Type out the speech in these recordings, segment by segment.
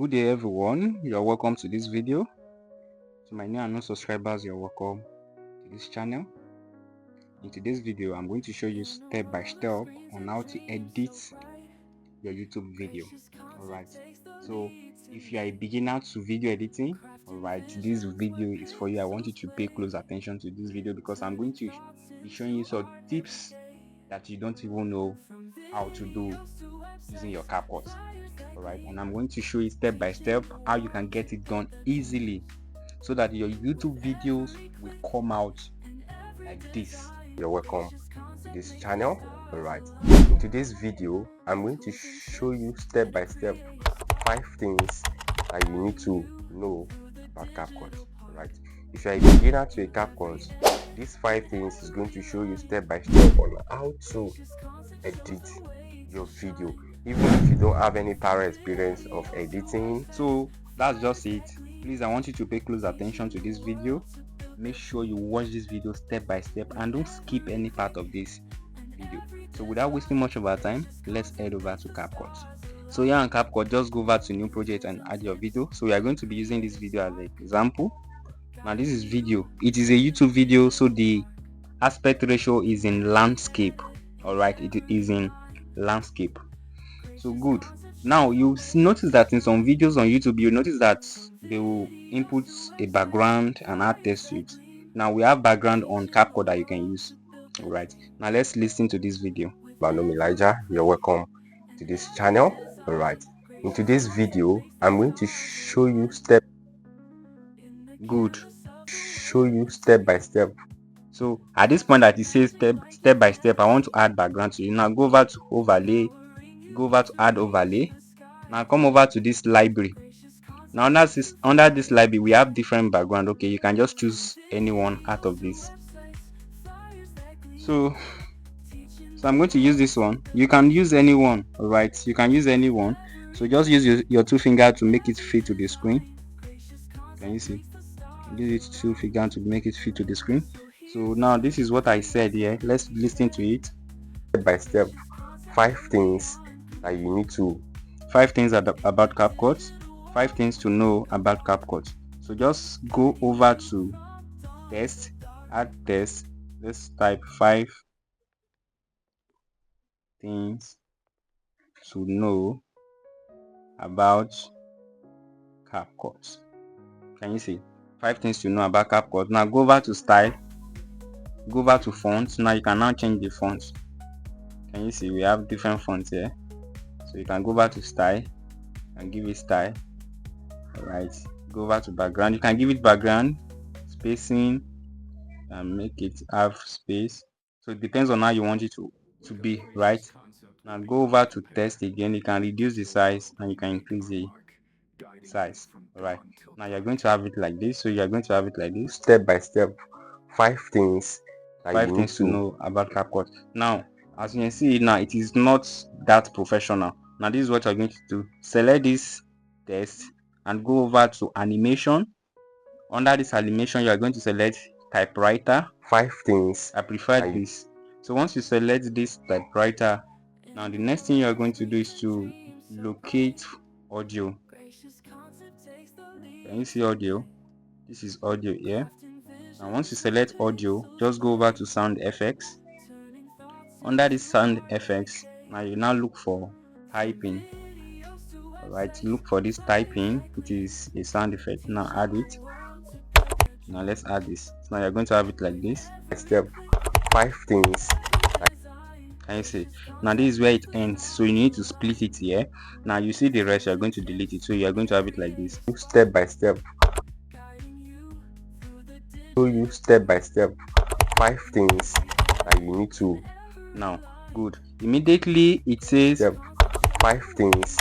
Good day everyone, you're welcome to this video. To my new and non subscribers, you're welcome to this channel. In today's video, I'm going to show you step by step on how to edit your YouTube video. Alright, so if you are a beginner to video editing, alright, this video is for you. I want you to pay close attention to this video because I'm going to be showing you some tips that you don't even know how to do using your CapCut. Alright, and I'm going to show you step by step how you can get it done easily so that your YouTube videos will come out like this. You're welcome to this channel. Alright, in today's video I'm going to show you step by step 5 things that you need to know about CapCut. Alright, if you're a beginner to a CapCut, these 5 things is going to show you step by step on how to edit your video, even if you don't have any prior experience of editing. So that's just it. Please, I want you to pay close attention to this video. Make sure you watch this video step by step and don't skip any part of this video. So without wasting much of our time, let's head over to CapCut. So here on CapCut, just go over to new project and add your video. So we are going to be using this video as an example. Now this is video. It is a YouTube video, so the aspect ratio is in landscape. Alright, it is in landscape. So good. Now you notice that in some videos on YouTube, you notice that they will input a background and add text to it. Now we have background on CapCut that you can use. Alright, now let's listen to this video. My name is Elijah. You're welcome to this channel. Alright, in today's video I'm going to show you step by step. So at this point that it says step by step, I want to add background to it. Now go over to overlay, go over to add overlay. Now come over to this library. Now under this library we have different background. Okay, you can just choose anyone out of this. So I'm going to use this one. You can use anyone. All right, you can use anyone. So just use your 2 fingers to make it fit to the screen. Can you see? Use it 2 fingers to make it fit to the screen. So now this is what I said here. Let's listen to it. Step by step 5 things that you need to 5 things about CapCut, 5 things to know about CapCut. So just go over to test, add test. Let's type 5 things to know about CapCut. Can you see? 5 things to know about CapCut. Now go over to style, go over to fonts. Now you can now change the fonts. Can you see? We have different fonts here. So you can go over to style and give it style. Alright, go over to background. You can give it background, spacing, and make it have space. So it depends on how you want it to be, right? Now go over to text again. You can reduce the size and you can increase the size. Alright, now you're going to have it like this. So you're going to have it like this. Step by step 5 things that 5 things to know about CapCut. Now as you can see now, it is not that professional. Now this is what you're going to do. Select this text and go over to animation. Under this animation, you are going to select typewriter. 5 things. I prefer this. So once you select this typewriter, now the next thing you are going to do is to locate audio. Can you see audio? This is audio here. Now once you select audio, just go over to sound effects. Under this sound effects, now you now look for typing. Alright, look for this typing. It is a sound effect. Now add it. Now let's add this. So now you're going to have it like this. Step 5 things. Can you see? Now this is where it ends. So you need to split it here. Now you see the rest, you're going to delete it. So you're going to have it like this. Step by step. Show you step by step 5 things that you need to. Now good. Immediately it says step 5 things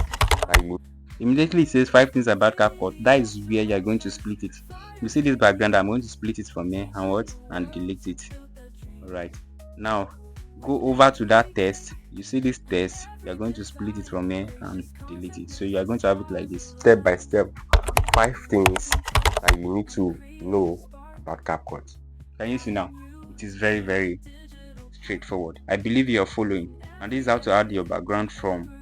that you. Immediately it says 5 things about CapCut. That is where you're going to split it. You see this background, I'm going to split it from here and delete it. Alright, now go over to that text. You see this text, you're going to split it from here and delete it. So you're going to have it like this. Step by step 5 things that you need to know about CapCut. Can you see now? It is very, very straightforward. I believe you're following. And this is how to add your background from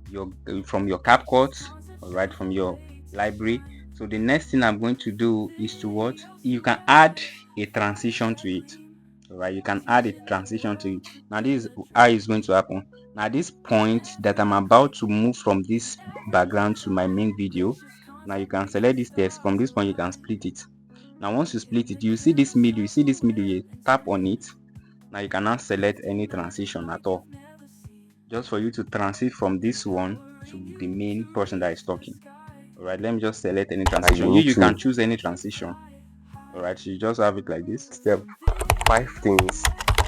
your CapCut all right, from your library. So the next thing I'm going to do is to what you can add a transition to it. All right, you can add a transition to it. Now this is how it's going to happen. Now this point that I'm about to move from this background to my main video, now you can select this text. From this point you can split it. Now once you split it, you see this middle, you tap on it. Now you can now select any transition at all, just for you to transit from this one to the main person that is talking. All right, let me just select any transition. You can choose any transition. All right, so you just have it like this. Step 5 things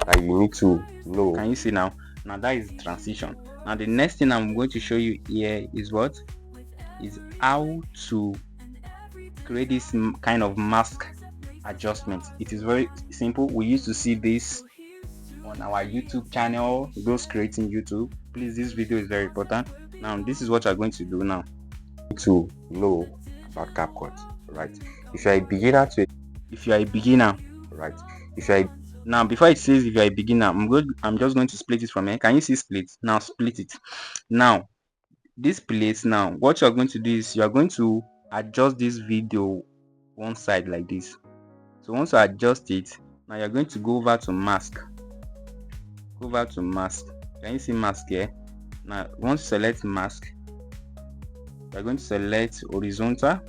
that you need to know. Can you see now? Now that is transition. Now the next thing I'm going to show you here is what is how to create this kind of mask adjustment. It is very simple. We used to see this on our YouTube channel, those creating YouTube. Please, this video is very important. Now this is what you're going to do now. To know about CapCut, right? If you are a beginner, right? Now before it says if you're a beginner, I'm just going to split it from here. Can you see split? Now split it. Now this place, now what you're going to do is you're going to adjust this video one side like this. So once you adjust it, now you're going to go over to mask. Go over to mask. Can you see mask here? Now once you select mask, you're going to select horizontal.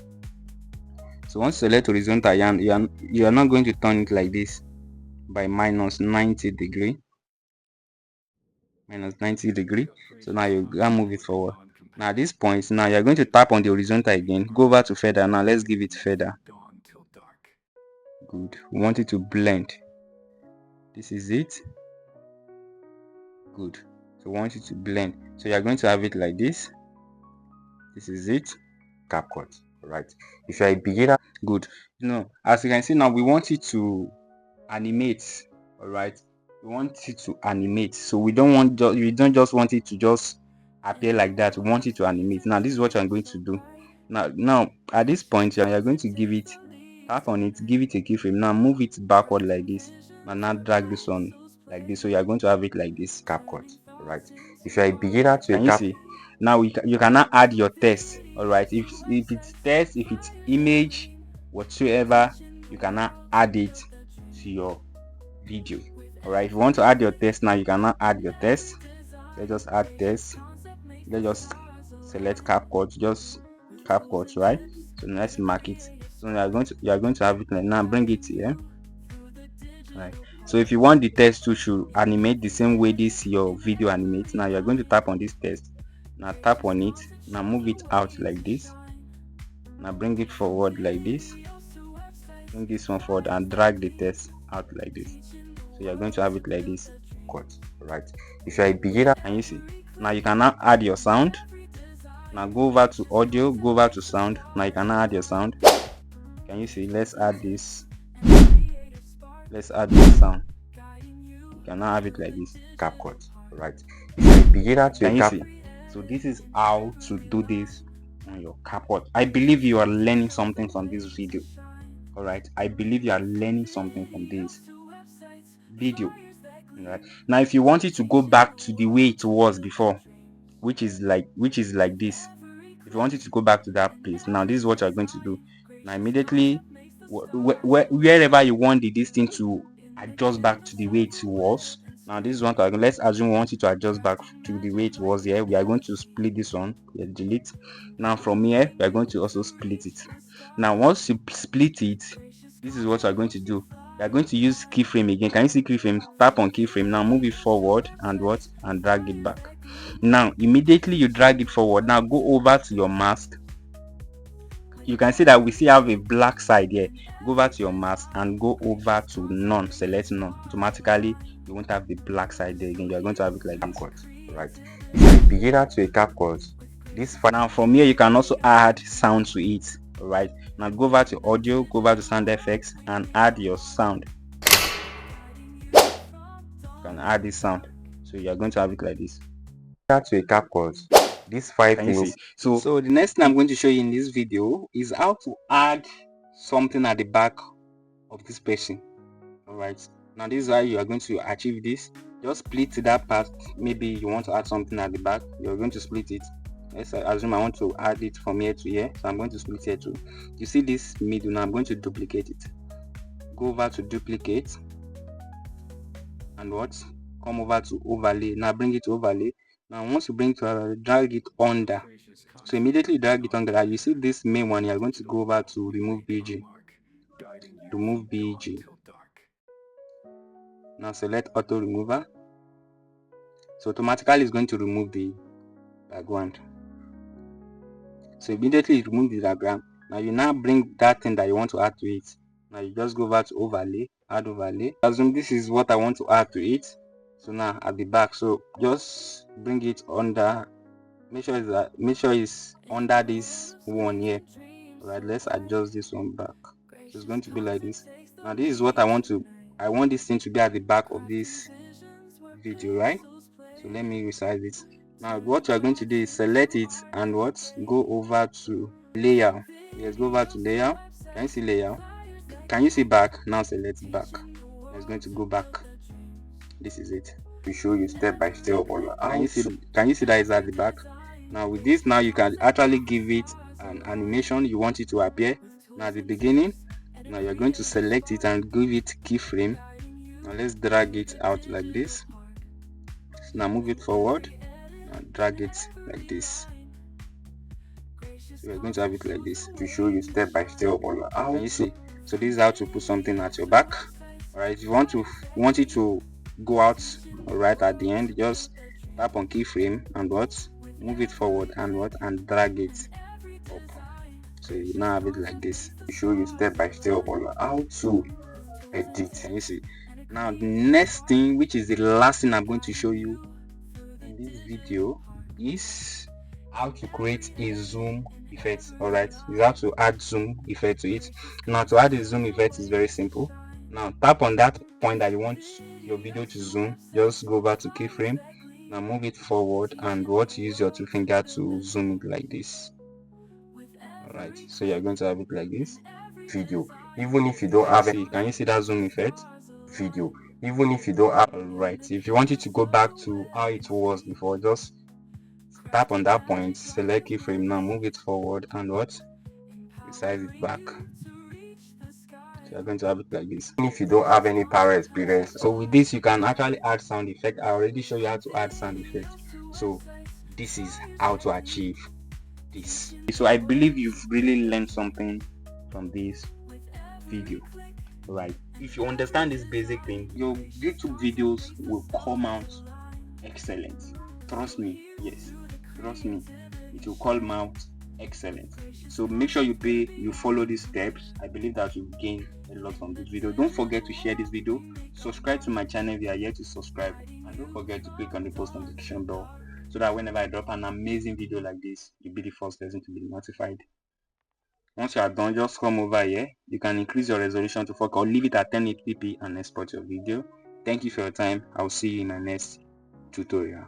So once you select horizontal, you're not going to turn it like this by minus 90 degree. So now you can move it forward. Now at this point, now you're going to tap on the horizontal again. Go over to feather. Now let's give it feather. Good. We want it to blend. This is it. Good. So we want it to blend. So you're going to have it like this. This is it. CapCut, right? If you're a beginner, good. As you can see now, we want it to animate. All right, we want it to animate. So we don't just want it to just appear like that. We want it to animate. Now this is what I'm going to do. Now at this point, you're going to give it, tap on it, give it a keyframe. Now move it backward like this, and now drag this one like this. So you're going to have it like this. CapCut, right? If you're a beginner can you see? Now you can now add your text. All right, if it's text, if it's image, whatsoever, you can now add it to your video. All right, if you want to add your text, now you can now add your text. Let's just add text. Let's just select CapCut, just CapCut, right? So let's mark it. So you are going to have it like now. Bring it here. Right. So if you want the text to should animate the same way this your video animates, now you're going to tap on this text. Now tap on it. Now move it out like this. Now bring it forward like this. Bring this one forward and drag the text out like this. So you're going to have it like this. Cut, right? If you're a beginner, and you see, now you can now add your sound. Now go over to audio, go over to sound. Now you can now add your sound. Can you see? Let's add this. Let's add this sound. You can now have it like this. CapCut, right? If you're a beginner to can you see? So this is how to do this on your CapCut. I believe you are learning something from this video. All right, I believe you are learning something from this video. All right, now if you want it to go back to the way it was before, which is like this, if you want it to go back to that place, now this is what you're going to do. Now immediately wherever you want this thing to adjust back to the way it was, now this is what let's assume we want it to adjust back to the way it was here. We are going to split this one. We delete. Now from here we are going to also split it. Now once you split it, this is what we are going to do. We are going to use keyframe again. Can you see keyframe? Tap on keyframe. Now move it forward and drag it back. Now immediately you drag it forward. Now go over to your mask. You can see that we still have a black side here. Go over to your mask and go over to none. Select none. Automatically you won't have the black side there again. You are going to have it like this. Right. If you're a beginner to a CapCut, now from here you can also add sound to it. All right. Now go over to audio, go over to sound effects and add your sound. You can add this sound. So you are going to have it like this. To a CapCut, these 5 things. So the next thing I'm going to show you in this video is how to add something at the back of this person. All right. Now this is how you are going to achieve this. Just split that part. Maybe you want to add something at the back. You're going to split it. let's assume I want to add it from here to here, so I'm going to split here too. You see this middle, now I'm going to duplicate it. Go over to duplicate and what, come over to overlay. Now bring it to overlay. Now once you bring it to drag it under, so immediately drag it under that, you see this main one, you're going to go over to remove BG. Remove BG. Now select auto remover, so automatically it's going to remove the background. So immediately it removes the background. Now you now bring that thing that you want to add to it. Now you just go over to overlay, add overlay. Assume this is what I want to add to it. So now at the back, so just bring it under, make sure it's under this one here. Alright, let's adjust this one back. So it's going to be like this. Now this is what I want this thing to be at the back of this video, right? So let me resize it. Now what you are going to do is select it and what, go over to layer. Yes, go over to layer. Can you see layer? Can you see back? Now select back. It's going to go back. This is it. To show you step by step on how. Can you see that is at the back? Now with this, now you can actually give it an animation you want it to appear. Now at the beginning, now you're going to select it and give it keyframe. Now let's drag it out like this. So now move it forward and drag it like this. So we're going to have it like this to show you step by step on how. Can you see? So this is how to put something at your back. Alright, if you want it to go out right at the end, just tap on keyframe and what, move it forward and what, and drag it up. So you now have it like this to show you step by step on how to edit. Can you see? Now the next thing, which is the last thing I'm going to show you in this video, is how to create a zoom effect. Alright, you have to add zoom effect to it. Now to add a zoom effect is very simple. Now tap on that point that you want your video to zoom, just go over to keyframe. Now move it forward and what, use your two finger to zoom it like this. Alright, so you're going to have it like this. Video, even if you don't have it. Can you see that zoom effect? Video, even if you don't have. Alright, if you want it to go back to how it was before, just tap on that point, select keyframe, now move it forward and what, resize it back. So you're going to have it like this. If you don't have any prior experience, so with this you can actually add sound effect. I already showed you how to add sound effect. So this is how to achieve this. So I believe you've really learned something from this video, right? If you understand this basic thing, your YouTube videos will come out excellent. Trust me. Yes, trust me, it will come out excellent. So make sure you follow these steps. I believe that you've gained a lot from this video. Don't forget to share this video, subscribe to my channel if you are yet to subscribe, and don't forget to click on the post notification bell so that whenever I drop an amazing video like this, you'll be the first person to be notified. Once you are done, just come over here. You can increase your resolution to 4K or leave it at 1080p and export your video. Thank you for your time. I'll see you in my next tutorial.